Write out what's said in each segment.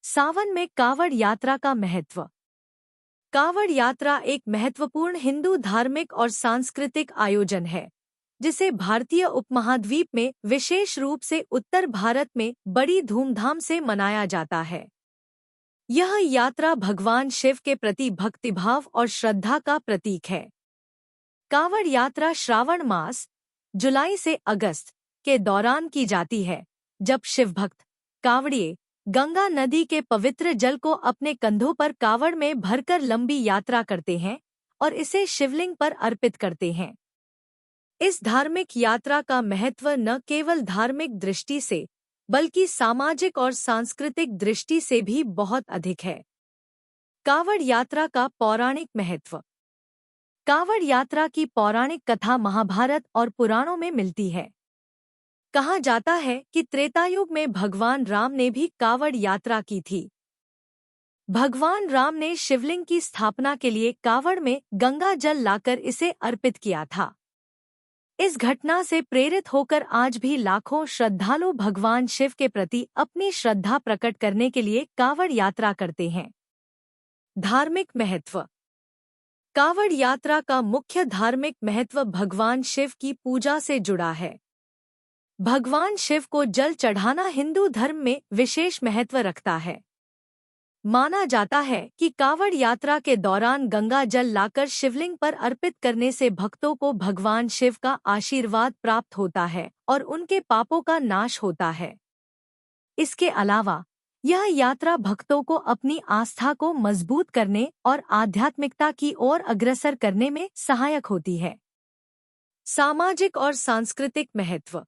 सावन में कावड़ यात्रा का महत्व। कावड़ यात्रा एक महत्वपूर्ण हिंदू धार्मिक और सांस्कृतिक आयोजन है, जिसे भारतीय उपमहाद्वीप में विशेष रूप से उत्तर भारत में बड़ी धूमधाम से मनाया जाता है। यह यात्रा भगवान शिव के प्रति भक्तिभाव और श्रद्धा का प्रतीक है। कावड़ यात्रा श्रावण मास, जुलाई से अगस्त के दौरान की जाती है, जब शिवभक्त कावड़िए गंगा नदी के पवित्र जल को अपने कंधों पर कावड़ में भरकर लंबी यात्रा करते हैं और इसे शिवलिंग पर अर्पित करते हैं। इस धार्मिक यात्रा का महत्व न केवल धार्मिक दृष्टि से बल्कि सामाजिक और सांस्कृतिक दृष्टि से भी बहुत अधिक है। कावड़ यात्रा का पौराणिक महत्व। कावड़ यात्रा की पौराणिक कथा महाभारत और पुराणों में मिलती है। कहा जाता है कि त्रेतायुग में भगवान राम ने भी कावड़ यात्रा की थी। भगवान राम ने शिवलिंग की स्थापना के लिए कावड़ में गंगा जल लाकर इसे अर्पित किया था। इस घटना से प्रेरित होकर आज भी लाखों श्रद्धालु भगवान शिव के प्रति अपनी श्रद्धा प्रकट करने के लिए कावड़ यात्रा करते हैं। धार्मिक महत्व। कावड़ यात्रा का मुख्य धार्मिक महत्व भगवान शिव की पूजा से जुड़ा है। भगवान शिव को जल चढ़ाना हिंदू धर्म में विशेष महत्व रखता है। माना जाता है कि कावड़ यात्रा के दौरान गंगा जल लाकर शिवलिंग पर अर्पित करने से भक्तों को भगवान शिव का आशीर्वाद प्राप्त होता है और उनके पापों का नाश होता है। इसके अलावा यह यात्रा भक्तों को अपनी आस्था को मजबूत करने और आध्यात्मिकता की ओर अग्रसर करने में सहायक होती है। सामाजिक और सांस्कृतिक महत्व।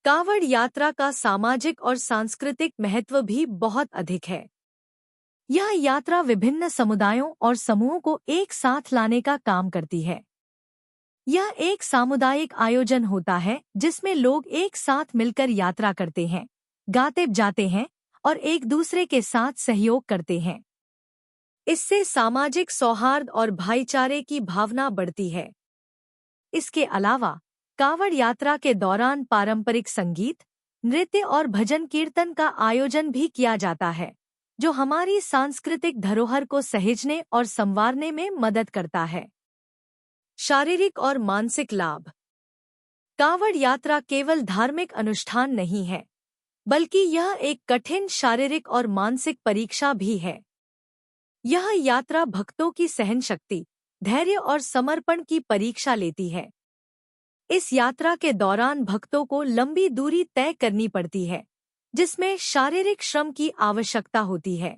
कावड़ यात्रा का सामाजिक और सांस्कृतिक महत्व भी बहुत अधिक है। यह यात्रा विभिन्न समुदायों और समूहों को एक साथ लाने का काम करती है। यह एक सामुदायिक आयोजन होता है जिसमें लोग एक साथ मिलकर यात्रा करते हैं, गाते जाते हैं और एक दूसरे के साथ सहयोग करते हैं। इससे सामाजिक सौहार्द और भाईचारे की भावना बढ़ती है। इसके अलावा कावड़ यात्रा के दौरान पारंपरिक संगीत, नृत्य और भजन कीर्तन का आयोजन भी किया जाता है, जो हमारी सांस्कृतिक धरोहर को सहेजने और संवारने में मदद करता है। शारीरिक और मानसिक लाभ। कावड़ यात्रा केवल धार्मिक अनुष्ठान नहीं है, बल्कि यह एक कठिन शारीरिक और मानसिक परीक्षा भी है। यह यात्रा भक्तों की सहनशक्ति, धैर्य और समर्पण की परीक्षा लेती है। इस यात्रा के दौरान भक्तों को लंबी दूरी तय करनी पड़ती है, जिसमें शारीरिक श्रम की आवश्यकता होती है।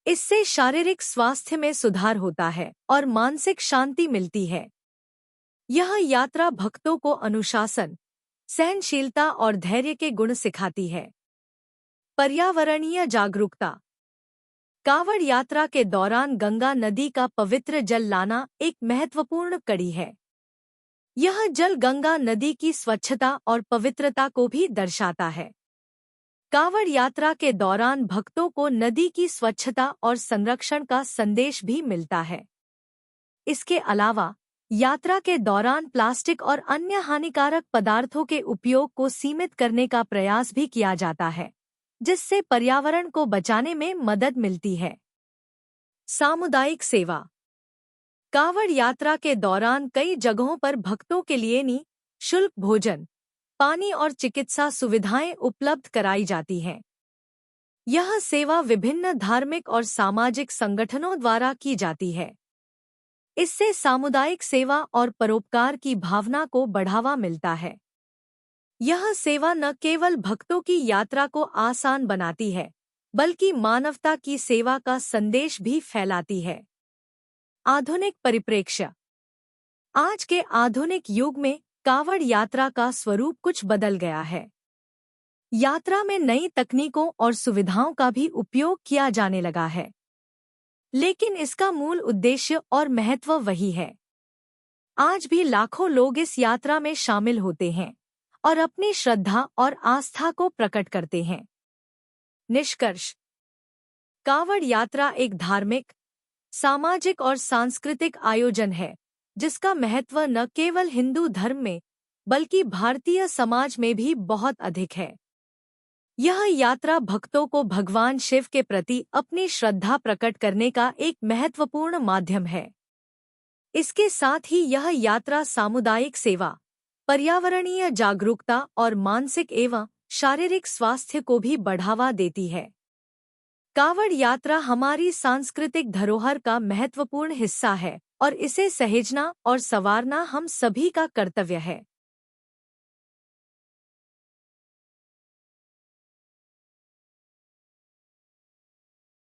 इससे शारीरिक स्वास्थ्य में सुधार होता है और मानसिक शांति मिलती है। यह यात्रा भक्तों को अनुशासन, सहनशीलता और धैर्य के गुण सिखाती है। पर्यावरणीय जागरूकता। कावड़ यात्रा के दौरान गंगा नदी का पवित्र जल लाना एक महत्वपूर्ण कड़ी है। यह जल गंगा नदी की स्वच्छता और पवित्रता को भी दर्शाता है। कावड़ यात्रा के दौरान भक्तों को नदी की स्वच्छता और संरक्षण का संदेश भी मिलता है। इसके अलावा यात्रा के दौरान प्लास्टिक और अन्य हानिकारक पदार्थों के उपयोग को सीमित करने का प्रयास भी किया जाता है, जिससे पर्यावरण को बचाने में मदद मिलती है। सामुदायिक सेवा। कावड़ यात्रा के दौरान कई जगहों पर भक्तों के लिए निःशुल्क भोजन, पानी और चिकित्सा सुविधाएं उपलब्ध कराई जाती हैं। यह सेवा विभिन्न धार्मिक और सामाजिक संगठनों द्वारा की जाती है। इससे सामुदायिक सेवा और परोपकार की भावना को बढ़ावा मिलता है। यह सेवा न केवल भक्तों की यात्रा को आसान बनाती है, बल्कि मानवता की सेवा का संदेश भी फैलाती है। आधुनिक परिप्रेक्ष्य। आज के आधुनिक युग में कावड़ यात्रा का स्वरूप कुछ बदल गया है। यात्रा में नई तकनीकों और सुविधाओं का भी उपयोग किया जाने लगा है, लेकिन इसका मूल उद्देश्य और महत्व वही है। आज भी लाखों लोग इस यात्रा में शामिल होते हैं और अपनी श्रद्धा और आस्था को प्रकट करते हैं। निष्कर्ष। कावड़ यात्रा एक धार्मिक, सामाजिक और सांस्कृतिक आयोजन है, जिसका महत्व न केवल हिंदू धर्म में बल्कि भारतीय समाज में भी बहुत अधिक है। यह यात्रा भक्तों को भगवान शिव के प्रति अपनी श्रद्धा प्रकट करने का एक महत्वपूर्ण माध्यम है। इसके साथ ही यह यात्रा सामुदायिक सेवा, पर्यावरणीय जागरूकता और मानसिक एवं शारीरिक स्वास्थ्य को भी बढ़ावा देती है। कांवड़ यात्रा हमारी सांस्कृतिक धरोहर का महत्वपूर्ण हिस्सा है और इसे सहेजना और संवारना हम सभी का कर्तव्य है।